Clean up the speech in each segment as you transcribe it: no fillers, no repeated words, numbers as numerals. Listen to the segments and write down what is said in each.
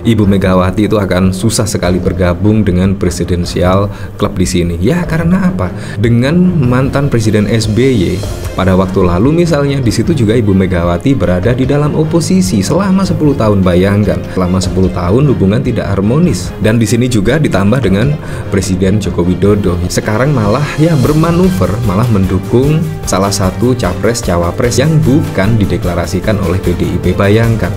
Ibu Megawati itu akan susah sekali bergabung dengan presidensial club di sini. Ya karena apa? Dengan mantan Presiden SBY pada waktu lalu misalnya, di situ juga Ibu Megawati berada di dalam oposisi selama 10 tahun. Bayangkan, selama 10 tahun hubungan tidak harmonis. Dan di sini juga ditambah dengan Presiden Joko Widodo. Sekarang malah ya bermanuver, malah mendukung salah satu capres-cawapres yang bukan dideklarasikan oleh PDIP. Bayangkan.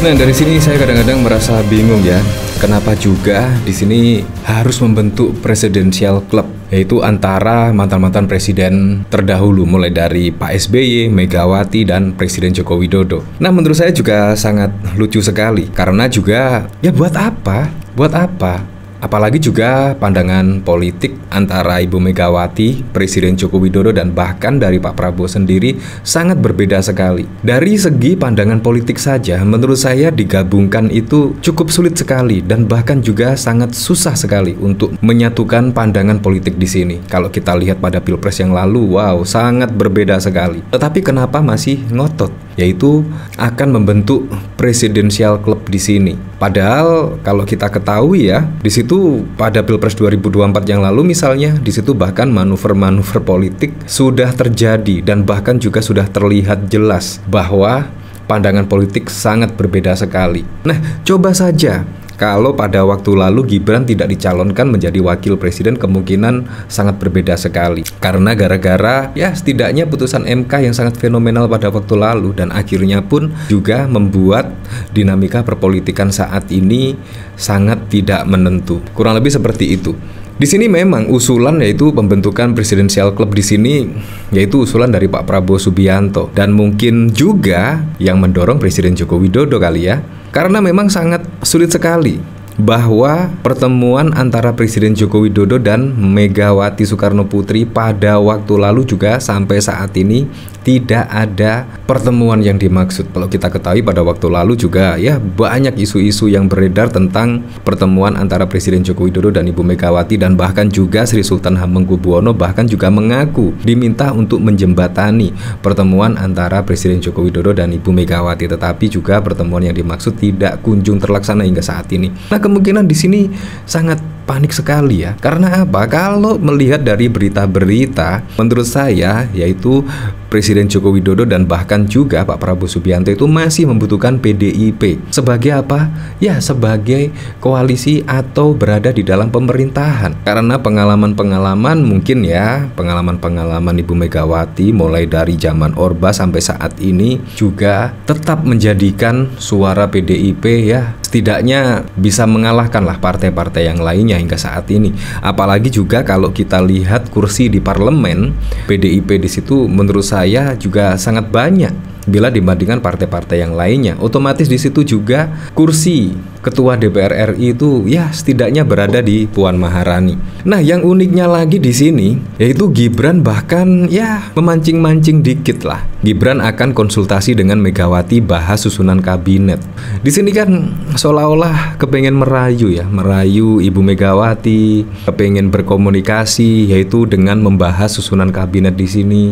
Nah, dari sini saya kadang-kadang merasa bingung ya. Kenapa juga di sini harus membentuk presidential club, yaitu antara mantan-mantan presiden terdahulu, mulai dari Pak SBY, Megawati, dan Presiden Joko Widodo. Nah, menurut saya juga sangat lucu sekali. Karena juga, ya buat apa? Buat apa? Apalagi juga pandangan politik antara Ibu Megawati, Presiden Joko Widodo, dan bahkan dari Pak Prabowo sendiri sangat berbeda sekali. Dari segi pandangan politik saja, menurut saya digabungkan itu cukup sulit sekali dan bahkan juga sangat susah sekali untuk menyatukan pandangan politik di sini. Kalau kita lihat pada Pilpres yang lalu, wow, sangat berbeda sekali. Tetapi kenapa masih ngotot? Yaitu akan membentuk presidential club di sini. Padahal kalau kita ketahui ya, di situ pada Pilpres 2024 yang lalu misalnya, di situ bahkan manuver-manuver politik sudah terjadi dan bahkan juga sudah terlihat jelas bahwa pandangan politik sangat berbeda sekali. Nah, coba saja kalau pada waktu lalu Gibran tidak dicalonkan menjadi wakil presiden, kemungkinan sangat berbeda sekali. Karena gara-gara ya setidaknya putusan MK yang sangat fenomenal pada waktu lalu, dan akhirnya pun juga membuat dinamika perpolitikan saat ini sangat tidak menentu. Kurang lebih seperti itu. Di sini memang usulan yaitu pembentukan presidensial club di sini yaitu usulan dari Pak Prabowo Subianto, dan mungkin juga yang mendorong Presiden Joko Widodo kali ya. Karena memang sangat sulit sekali bahwa pertemuan antara Presiden Joko Widodo dan Megawati Soekarno Putri pada waktu lalu juga sampai saat ini tidak ada pertemuan yang dimaksud. Kalau kita ketahui pada waktu lalu juga ya banyak isu-isu yang beredar tentang pertemuan antara Presiden Joko Widodo dan Ibu Megawati, dan bahkan juga Sri Sultan Hamengkubuwono bahkan juga mengaku diminta untuk menjembatani pertemuan antara Presiden Joko Widodo dan Ibu Megawati, tetapi juga pertemuan yang dimaksud tidak kunjung terlaksana hingga saat ini. Nah, kemungkinan di sini sangat panik sekali ya. Karena apa? Kalau melihat dari berita-berita, menurut saya yaitu Presiden Joko Widodo dan bahkan juga Pak Prabowo Subianto itu masih membutuhkan PDIP sebagai apa? Ya, sebagai koalisi atau berada di dalam pemerintahan. Karena pengalaman-pengalaman mungkin ya, pengalaman-pengalaman Ibu Megawati mulai dari zaman Orba sampai saat ini juga tetap menjadikan suara PDIP ya setidaknya bisa mengalahkanlah partai-partai yang lainnya hingga saat ini. Apalagi juga kalau kita lihat kursi di parlemen, PDIP di situ menurut saya juga sangat banyak bila dibandingkan partai-partai yang lainnya. Otomatis di situ juga kursi ketua DPR RI itu ya setidaknya berada di Puan Maharani. Nah, yang uniknya lagi di sini yaitu Gibran bahkan ya memancing-mancing dikit lah. Gibran akan konsultasi dengan Megawati bahas susunan kabinet. Di sini kan seolah-olah kepengen merayu ya, merayu Ibu Megawati, kepengen berkomunikasi yaitu dengan membahas susunan kabinet di sini.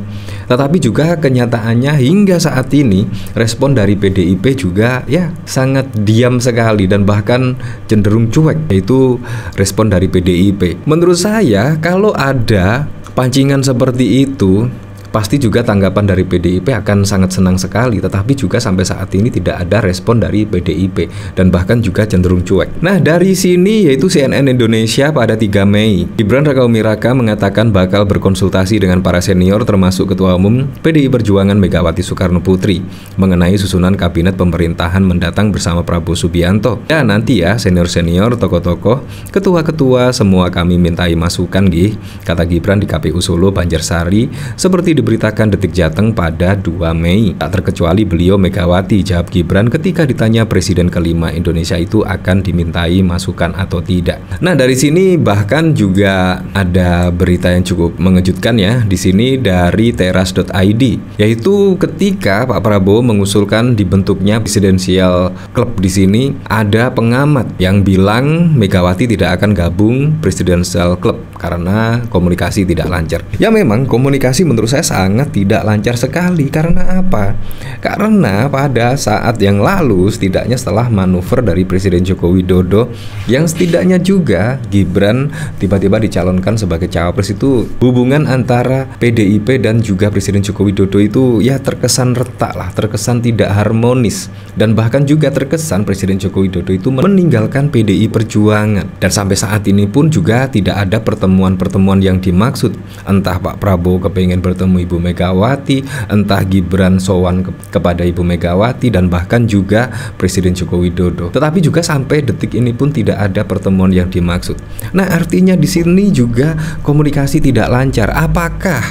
Tetapi juga kenyataannya hingga saat ini respon dari PDIP juga ya sangat diam sekali dan bahkan cenderung cuek, yaitu respon dari PDIP. Menurut saya kalau ada pancingan seperti itu, pasti juga tanggapan dari PDIP akan sangat senang sekali, tetapi juga sampai saat ini tidak ada respon dari PDIP dan bahkan juga cenderung cuek. Nah, dari sini yaitu CNN Indonesia pada 3 Mei, Gibran Rakabuming Raka mengatakan bakal berkonsultasi dengan para senior termasuk Ketua Umum PDI Perjuangan Megawati Soekarno Putri mengenai susunan kabinet pemerintahan mendatang bersama Prabowo Subianto. Ya nanti ya senior-senior, tokoh-tokoh, ketua-ketua semua kami mintai masukan gih, kata Gibran di KPU Solo Banjarsari, seperti diberitakan Detik Jateng pada 2 Mei. Tak terkecuali beliau Megawati, jawab Gibran ketika ditanya presiden kelima Indonesia itu akan dimintai masukan atau tidak. Nah, dari sini bahkan juga ada berita yang cukup mengejutkan ya di sini dari teras.id, yaitu ketika Pak Prabowo mengusulkan dibentuknya presidensial club di sini, ada pengamat yang bilang Megawati tidak akan gabung presidensial club karena komunikasi tidak lancar. Ya memang komunikasi menurut saya sangat tidak lancar sekali. Karena apa? Karena pada saat yang lalu, setidaknya setelah manuver dari Presiden Joko Widodo, yang setidaknya juga Gibran tiba-tiba dicalonkan sebagai cawapres, itu hubungan antara PDIP dan juga Presiden Joko Widodo itu ya terkesan retak lah, terkesan tidak harmonis, dan bahkan juga terkesan Presiden Joko Widodo itu meninggalkan PDI Perjuangan. Dan sampai saat ini pun juga tidak ada pertemuan-pertemuan yang dimaksud. Entah Pak Prabowo kepengen bertemu Ibu Megawati, entah Gibran sowan kepada Ibu Megawati, dan bahkan juga Presiden Joko Widodo. Tetapi juga sampai detik ini pun tidak ada pertemuan yang dimaksud. Nah, artinya di sini juga komunikasi tidak lancar. Apakah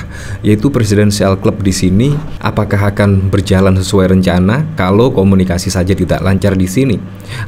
yaitu Presidential Club di sini apakah akan berjalan sesuai rencana kalau komunikasi saja tidak lancar di sini?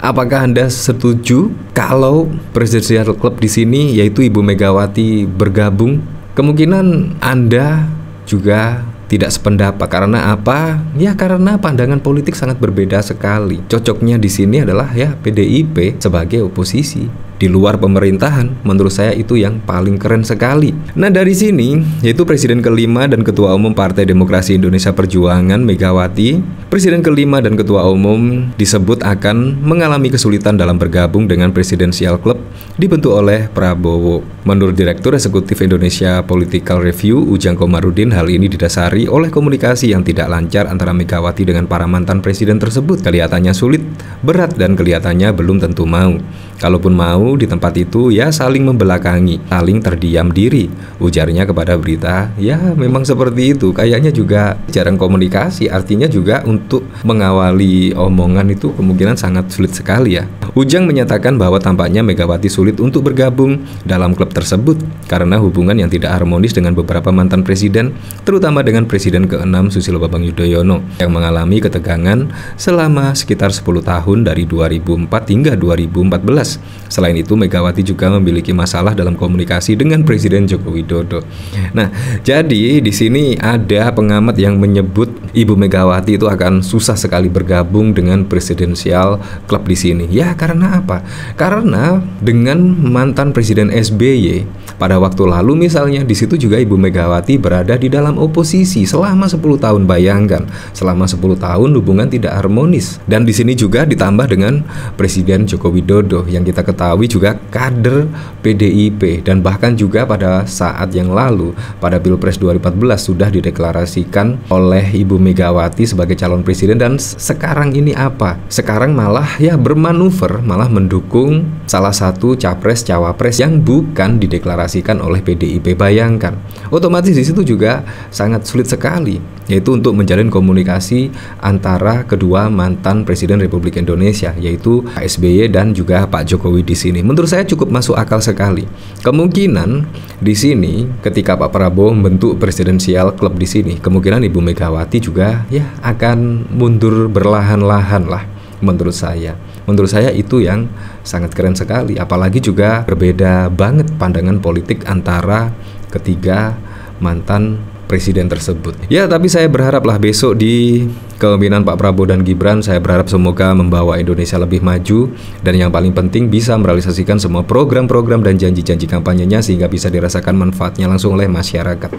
Apakah Anda setuju kalau Presidential Club di sini yaitu Ibu Megawati bergabung? Kemungkinan Anda juga tidak sependapat. Karena apa? Ya karena pandangan politik sangat berbeda sekali. Cocoknya di sini adalah ya PDIP sebagai oposisi di luar pemerintahan. Menurut saya itu yang paling keren sekali. Nah, dari sini yaitu Presiden kelima dan Ketua Umum Partai Demokrasi Indonesia Perjuangan Megawati, Presiden kelima dan Ketua Umum disebut akan mengalami kesulitan dalam bergabung dengan Presidential Club dibentuk oleh Prabowo. Menurut Direktur Eksekutif Indonesia Political Review Ujang Komarudin, hal ini didasari oleh komunikasi yang tidak lancar antara Megawati dengan para mantan presiden tersebut. Kelihatannya sulit, berat, dan kelihatannya belum tentu mau. Kalaupun mau di tempat itu ya saling membelakangi, saling terdiam diri, ujarnya kepada berita. Ya memang seperti itu, kayaknya juga jarang komunikasi, artinya juga untuk mengawali omongan itu kemungkinan sangat sulit sekali ya. Ujang menyatakan bahwa tampaknya Megawati sulit untuk bergabung dalam klub tersebut karena hubungan yang tidak harmonis dengan beberapa mantan presiden, terutama dengan Presiden ke-6 Susilo Bambang Yudhoyono yang mengalami ketegangan selama sekitar 10 tahun dari 2004 hingga 2014. Selain itu, Megawati juga memiliki masalah dalam komunikasi dengan Presiden Joko Widodo. Nah, jadi di sini ada pengamat yang menyebut Ibu Megawati itu akan susah sekali bergabung dengan Presidential Club di sini. Ya, karena apa? Karena dengan mantan Presiden SBY pada waktu lalu misalnya, di situ juga Ibu Megawati berada di dalam oposisi selama 10 tahun. Bayangkan, selama 10 tahun hubungan tidak harmonis. Dan di sini juga ditambah dengan Presiden Joko Widodo yang kita ketahui juga kader PDIP, dan bahkan juga pada saat yang lalu pada Pilpres 2014 sudah dideklarasikan oleh Ibu Megawati sebagai calon presiden. Dan sekarang ini apa? Sekarang malah ya bermanuver, malah mendukung salah satu capres-cawapres yang bukan dideklarasikan oleh PDIP. Bayangkan, otomatis di situ juga sangat sulit sekali, yaitu untuk menjalin komunikasi antara kedua mantan Presiden Republik Indonesia, yaitu Pak SBY dan juga Pak Jokowi di sini. Menurut saya cukup masuk akal sekali. Kemungkinan di sini ketika Pak Prabowo membentuk Presidential Club di sini, kemungkinan Ibu Megawati juga ya akan mundur berlahan-lahan lah. Menurut saya itu yang sangat keren sekali. Apalagi juga berbeda banget pandangan politik antara ketiga mantan presiden tersebut. Ya, tapi saya berharaplah besok di kepemimpinan Pak Prabowo dan Gibran, saya berharap semoga membawa Indonesia lebih maju, dan yang paling penting bisa merealisasikan semua program-program dan janji-janji kampanyenya sehingga bisa dirasakan manfaatnya langsung oleh masyarakat.